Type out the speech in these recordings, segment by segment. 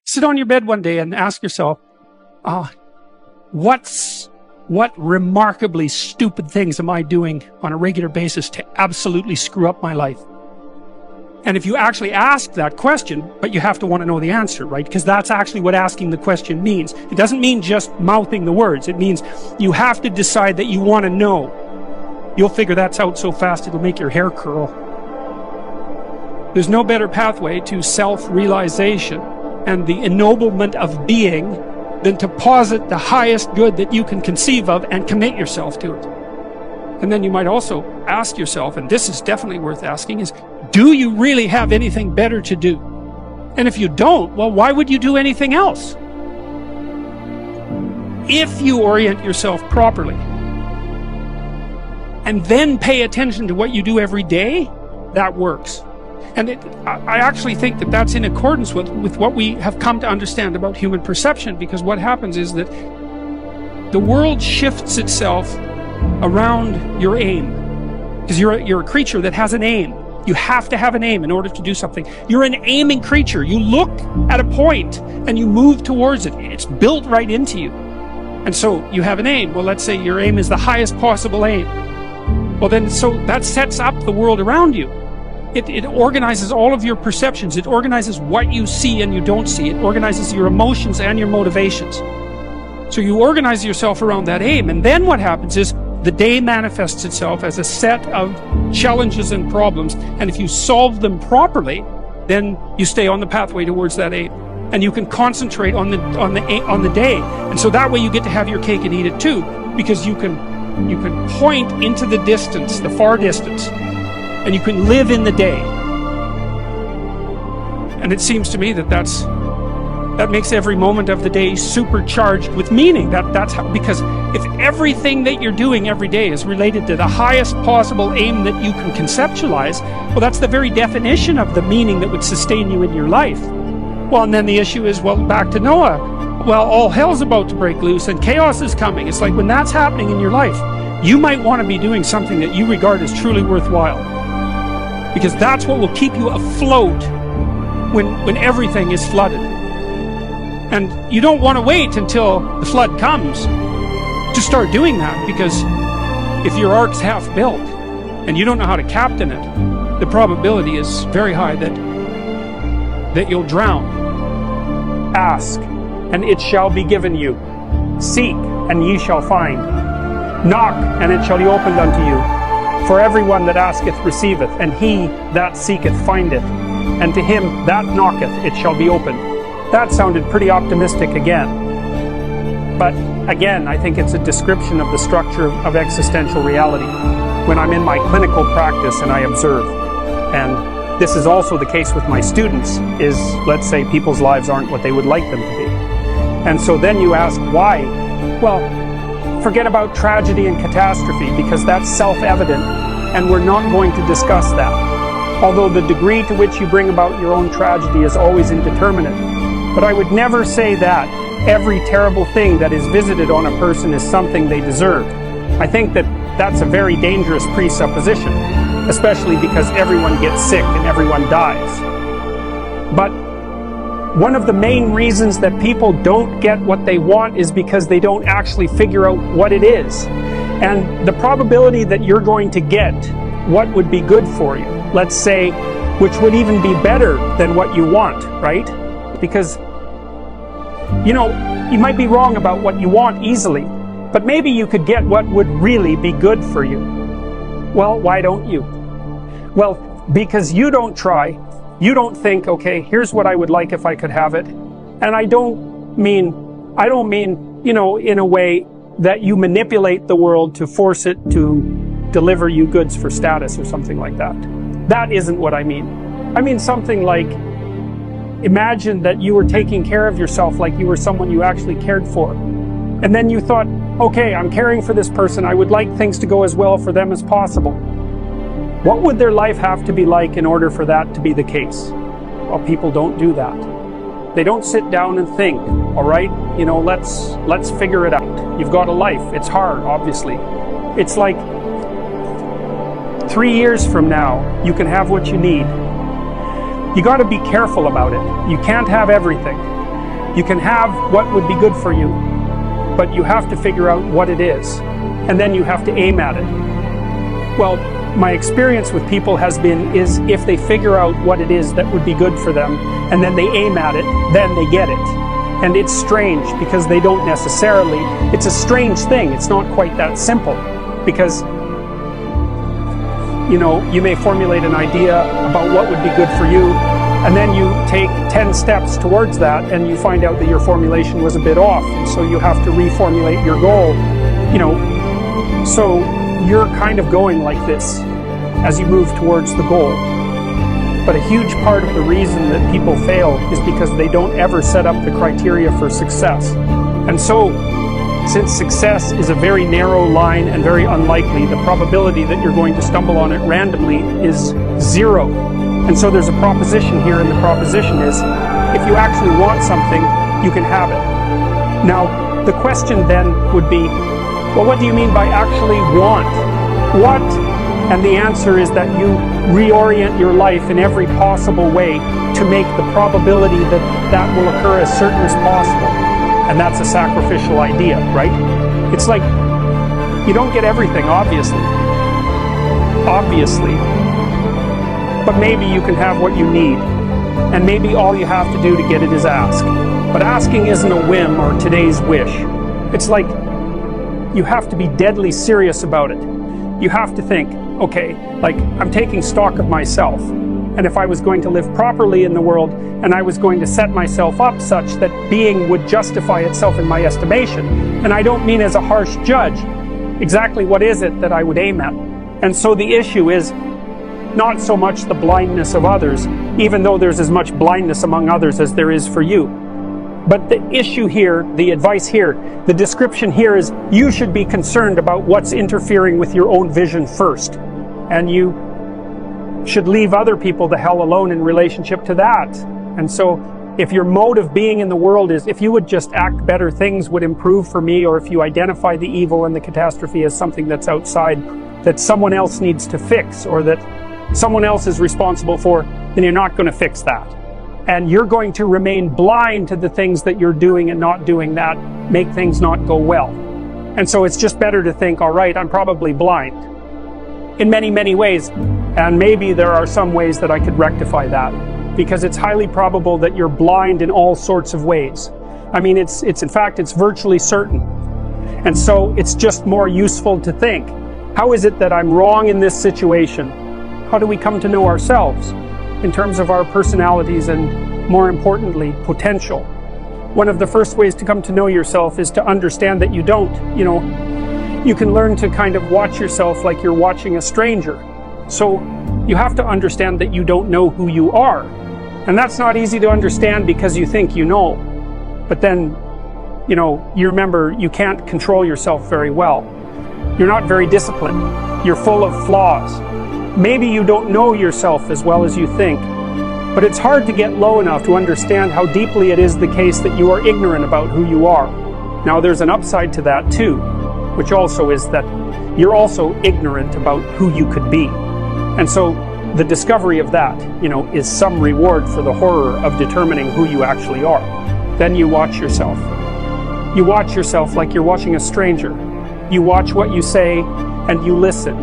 Sit on your bed one day and ask yourself, what remarkably stupid things am I doing on a regular basis to absolutely screw up my life? And if you actually ask that question, but you have to want to know the answer, right? Because that's actually what asking the question means. It doesn't mean just mouthing the words. It means you have to decide that you want to know. You'll figure that's out so fast it'll make your hair curl. There's no better pathway to self-realization and the ennoblement of being than to posit the highest good that you can conceive of and commit yourself to it. And then you might also ask yourself, and this is definitely worth asking, is do you really have anything better to do? And if you don't, well, why would you do anything else? If you orient yourself properly and then pay attention to what you do every day, that works. And I actually think that that's in accordance with what we have come to understand about human perception, because what happens is that the world shifts itself around your aim, because you're a creature that has an aim. You have to have an aim in order to do something. You're an aiming creature. You look at a point and you move towards it. It's built right into you. And so you have an aim. Well, let's say your aim is the highest possible aim. Well, then so that sets up the world around you. It organizes all of your perceptions. It organizes what you see and you don't see. It organizes your emotions and your motivations. So you organize yourself around that aim, and then what happens is the day manifests itself as a set of challenges and problems, and if you solve them properly, then you stay on the pathway towards that aim, and you can concentrate on the day, and so that way you get to have your cake and eat it too, because you can point into the distance, the far distance, and you can live in the day. And it seems to me that that makes every moment of the day supercharged with meaning. That's how, because if everything that you're doing every day is related to the highest possible aim that you can conceptualize, well, that's the very definition of the meaning that would sustain you in your life. Well, and then the issue is, well, back to Noah. Well, all hell's about to break loose and chaos is coming. It's like when that's happening in your life, you might want to be doing something that you regard as truly worthwhile, because that's what will keep you afloat when everything is flooded. And you don't want to wait until the flood comes to start doing that, because if your ark's half built and you don't know how to captain it, the probability is very high that you'll drown. Ask, and it shall be given you. Seek, and ye shall find. Knock, and it shall be opened unto you. For everyone that asketh receiveth, and he that seeketh findeth, and to him that knocketh it shall be opened. That sounded pretty optimistic again. But again, I think it's a description of the structure of existential reality when I'm in my clinical practice and I observe. And this is also the case with my students, is, let's say, people's lives aren't what they would like them to be. And so then you ask, why? Well, forget about tragedy and catastrophe, because that's self-evident, and we're not going to discuss that. Although the degree to which you bring about your own tragedy is always indeterminate. But I would never say that every terrible thing that is visited on a person is something they deserve. I think that that's a very dangerous presupposition, especially because everyone gets sick and everyone dies. But one of the main reasons that people don't get what they want is because they don't actually figure out what it is. And the probability that you're going to get what would be good for you, let's say, which would even be better than what you want, right? Because, you know, you might be wrong about what you want easily, but maybe you could get what would really be good for you. Well, why don't you? Well, because you don't try. You don't think, okay, here's what I would like if I could have it. And I don't mean, you know, in a way that you manipulate the world to force it to deliver you goods for status or something like that. That isn't what I mean. I mean something like, imagine that you were taking care of yourself like you were someone you actually cared for. And then you thought, okay, I'm caring for this person. I would like things to go as well for them as possible. What would their life have to be like in order for that to be the case? Well, people don't do that. They don't sit down and think, all right, you know, let's figure it out. You've got a life. It's hard, obviously. It's like 3 years from now, you can have what you need. You got to be careful about it. You can't have everything. You can have what would be good for you, but you have to figure out what it is, and then you have to aim at it. Well, my experience with people is if they figure out what it is that would be good for them, and then they aim at it, then they get it. And it's strange because they don't necessarily, it's a strange thing. It's not quite that simple because, you may formulate an idea about what would be good for you, and then you take 10 steps towards that and you find out that your formulation was a bit off, and so you have to reformulate your goal. So you're kind of going like this as you move towards the goal. But a huge part of the reason that people fail is because they don't ever set up the criteria for success. And so, since success is a very narrow line and very unlikely, the probability that you're going to stumble on it randomly is 0. And so there's a proposition here, and the proposition is, if you actually want something, you can have it. Now, the question then would be, well, what do you mean by actually want? What? And the answer is that you reorient your life in every possible way to make the probability that that will occur as certain as possible. And that's a sacrificial idea, right? It's like, you don't get everything, obviously. But maybe you can have what you need. And maybe all you have to do to get it is ask. But asking isn't a whim or today's wish. It's like, you have to be deadly serious about it. You have to think, okay, like, I'm taking stock of myself. And if I was going to live properly in the world, and I was going to set myself up such that being would justify itself in my estimation, and I don't mean as a harsh judge, exactly what is it that I would aim at? And so the issue is not so much the blindness of others, even though there's as much blindness among others as there is for you. But the issue here, the advice here, the description here is you should be concerned about what's interfering with your own vision first. And you should leave other people the hell alone in relationship to that. And so if your mode of being in the world is, if you would just act better, things would improve for me, or if you identify the evil and the catastrophe as something that's outside, that someone else needs to fix, or that someone else is responsible for, then you're not going to fix that. And you're going to remain blind to the things that you're doing and not doing that make things not go well. And so it's just better to think, all right, I'm probably blind in many, many ways. And maybe there are some ways that I could rectify that, because it's highly probable that you're blind in all sorts of ways. I mean, it's in fact, it's virtually certain. And so it's just more useful to think, how is it that I'm wrong in this situation? How do we come to know ourselves in terms of our personalities and, more importantly, potential? One of the first ways to come to know yourself is to understand that you don't. You can learn to kind of watch yourself like you're watching a stranger. So you have to understand that you don't know who you are. And that's not easy to understand because you think you know. But then, you remember you can't control yourself very well. You're not very disciplined. You're full of flaws. Maybe you don't know yourself as well as you think. But it's hard to get low enough to understand how deeply it is the case that you are ignorant about who you are. Now, there's an upside to that too, which also is that you're also ignorant about who you could be. And so the discovery of that, is some reward for the horror of determining who you actually are. Then you watch yourself. You watch yourself like you're watching a stranger. You watch what you say and you listen.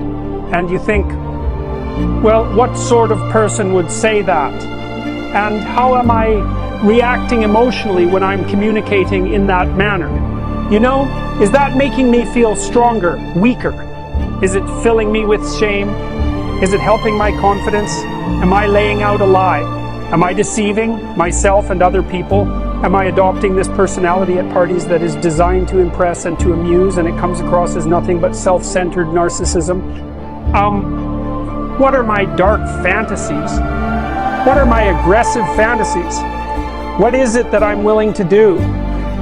And you think, well, what sort of person would say that? And how am I reacting emotionally when I'm communicating in that manner? Is that making me feel stronger, weaker? Is it filling me with shame? Is it helping my confidence? Am I laying out a lie? Am I deceiving myself and other people? Am I adopting this personality at parties that is designed to impress and to amuse, and it comes across as nothing but self-centered narcissism? What are my dark fantasies? What are my aggressive fantasies? What is it that I'm willing to do?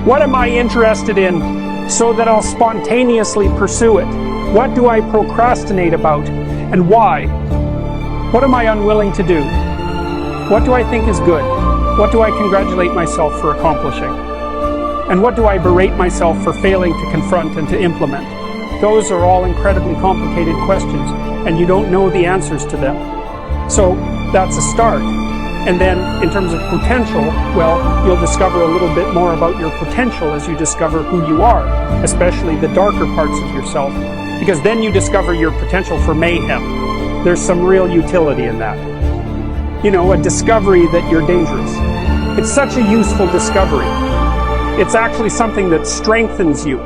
What am I interested in so that I'll spontaneously pursue it? What do I procrastinate about, and why? What am I unwilling to do? What do I think is good? What do I congratulate myself for accomplishing? And what do I berate myself for failing to confront and to implement? Those are all incredibly complicated questions, and you don't know the answers to them. So that's a start. And then in terms of potential, well, you'll discover a little bit more about your potential as you discover who you are, especially the darker parts of yourself, because then you discover your potential for mayhem. There's some real utility in that. You know, a discovery that you're dangerous. It's such a useful discovery. It's actually something that strengthens you.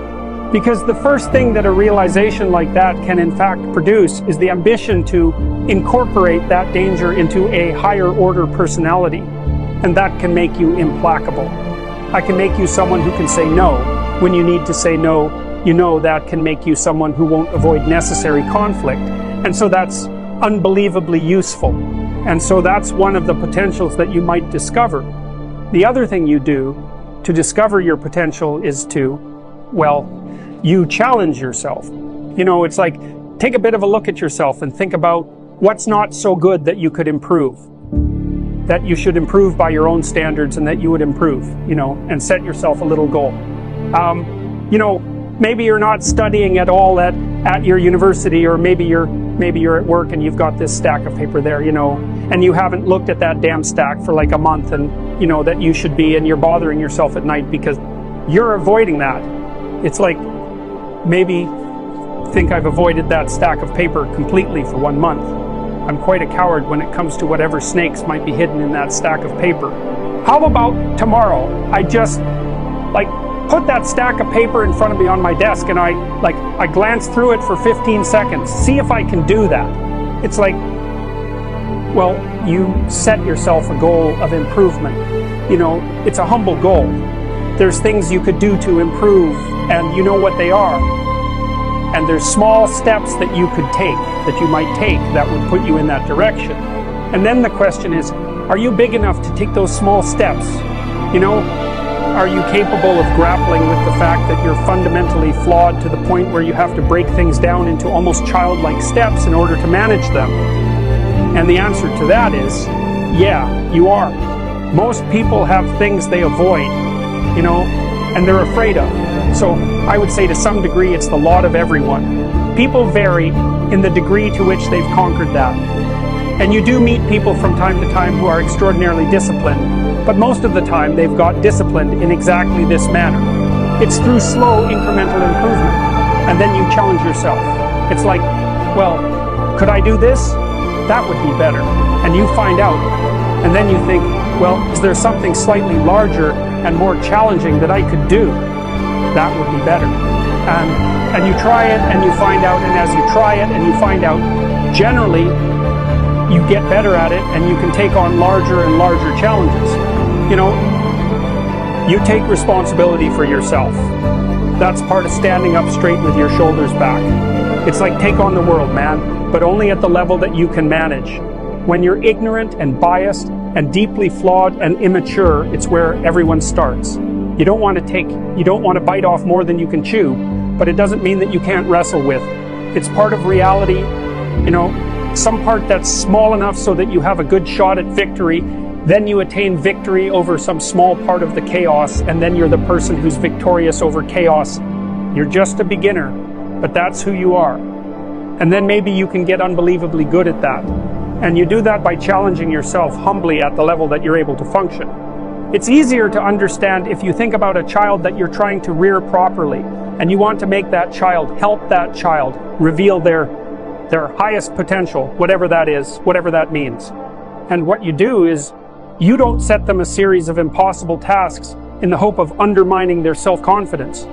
Because the first thing that a realization like that can in fact produce is the ambition to incorporate that danger into a higher order personality. And that can make you implacable. I can make you someone who can say no when you need to say no. You know, that can make you someone who won't avoid necessary conflict. And so that's unbelievably useful. And so that's one of the potentials that you might discover. The other thing you do to discover your potential is to, well, you challenge yourself. You know, it's like, take a bit of a look at yourself and think about what's not so good that you could improve. That you should improve by your own standards and that you would improve, you know, and set yourself a little goal. You know, maybe you're not studying at all at your university, or maybe you're at work and you've got this stack of paper there, you know, and you haven't looked at that damn stack for like a month, and you know that you should be, and you're bothering yourself at night because you're avoiding that. It's like, maybe think I've avoided that stack of paper completely for 1 month. I'm quite a coward when it comes to whatever snakes might be hidden in that stack of paper. How about tomorrow I just like put that stack of paper in front of me on my desk and I glance through it for 15 seconds, see if I can do that. It's like, well, you set yourself a goal of improvement. You know, it's a humble goal. There's things you could do to improve, and you know what they are. And there's small steps that you could take, that you might take, that would put you in that direction. And then the question is, are you big enough to take those small steps? You know, are you capable of grappling with the fact that you're fundamentally flawed to the point where you have to break things down into almost childlike steps in order to manage them? And the answer to that is, yeah, you are. Most people have things they avoid, you know, and they're afraid of. So I would say to some degree it's the lot of everyone. People vary in the degree to which they've conquered that. And you do meet people from time to time who are extraordinarily disciplined, but most of the time they've got disciplined in exactly this manner. It's through slow incremental improvement, and then you challenge yourself. It's like, well, could I do this? That would be better. And you find out, and then you think, well, is there something slightly larger and more challenging that I could do? That would be better. And you try it and you find out, and as you try it and you find out, generally you get better at it and you can take on larger and larger challenges. You know, you take responsibility for yourself. That's part of standing up straight with your shoulders back. It's like, take on the world, man, but only at the level that you can manage. When you're ignorant and biased and deeply flawed and immature, it's where everyone starts. You don't want to bite off more than you can chew, but it doesn't mean that you can't wrestle with. It's part of reality, you know, some part that's small enough so that you have a good shot at victory. Then you attain victory over some small part of the chaos, and then you're the person who's victorious over chaos. You're just a beginner, but that's who you are. And then maybe you can get unbelievably good at that. And you do that by challenging yourself humbly at the level that you're able to function. It's easier to understand if you think about a child that you're trying to rear properly, and you want to make that child, help that child reveal their highest potential, whatever that is, whatever that means. And what you do is, you don't set them a series of impossible tasks in the hope of undermining their self-confidence.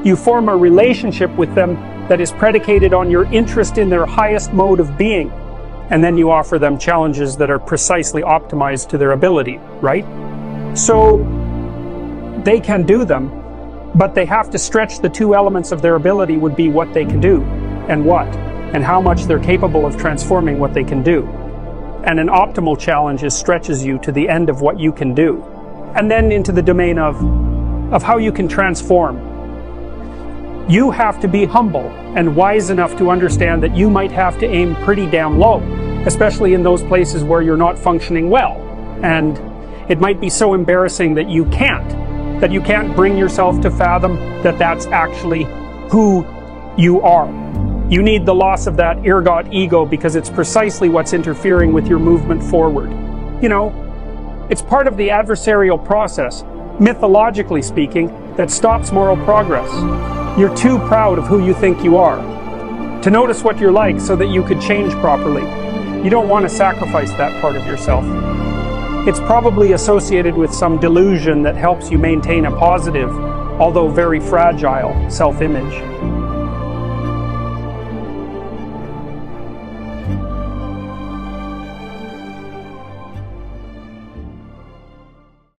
You form a relationship with them that is predicated on your interest in their highest mode of being. And then you offer them challenges that are precisely optimized to their ability, right? So they can do them, but they have to stretch the two elements of their ability would be what they can do and what, and how much they're capable of transforming what they can do. And an optimal challenge stretches you to the end of what you can do, and then into the domain of how you can transform. You have to be humble and wise enough to understand that you might have to aim pretty damn low, especially in those places where you're not functioning well. And it might be so embarrassing that you can't bring yourself to fathom that that's actually who you are. You need the loss of that ergot ego, because it's precisely what's interfering with your movement forward. You know, It's part of the adversarial process, mythologically speaking, that stops moral progress. You're too proud of who you think you are to notice what you're like so that you could change properly. You don't want to sacrifice that part of yourself. It's probably associated with some delusion that helps you maintain a positive, although very fragile, self-image.